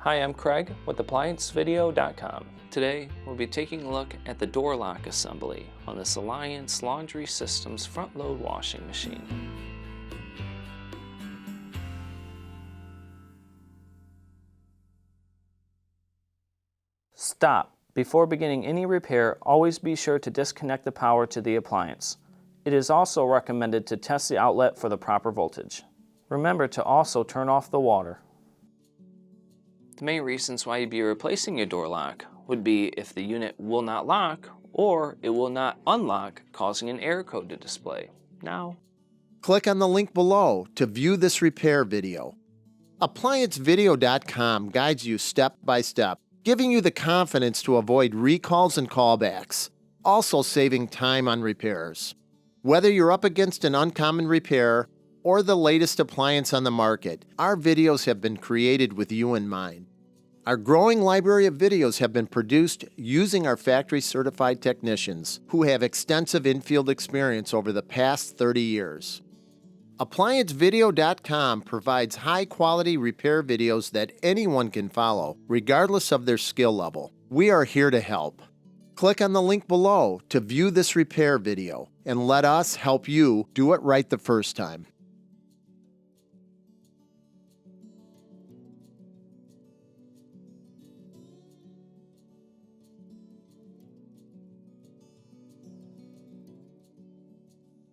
Hi, I'm Craig with ApplianceVideo.com. Today, we'll be taking a look at the door lock assembly on this Appliance Laundry Systems front-load washing machine. Stop. Before beginning any repair, always be sure to disconnect the power to the appliance. It is also recommended to test the outlet for the proper voltage. Remember to also turn off the water. The main reasons why you'd be replacing your door lock would be if the unit will not lock or it will not unlock, causing an error code to display. Now, click on the link below to view this repair video. ApplianceVideo.com guides you step by step, giving you the confidence to avoid recalls and callbacks, also saving time on repairs. Whether you're up against an uncommon repair or the latest appliance on the market, our videos have been created with you in mind. Our growing library of videos have been produced using our factory-certified technicians who have extensive infield experience over the past 30 years. ApplianceVideo.com provides high-quality repair videos that anyone can follow, regardless of their skill level. We are here to help. Click on the link below to view this repair video and let us help you do it right the first time.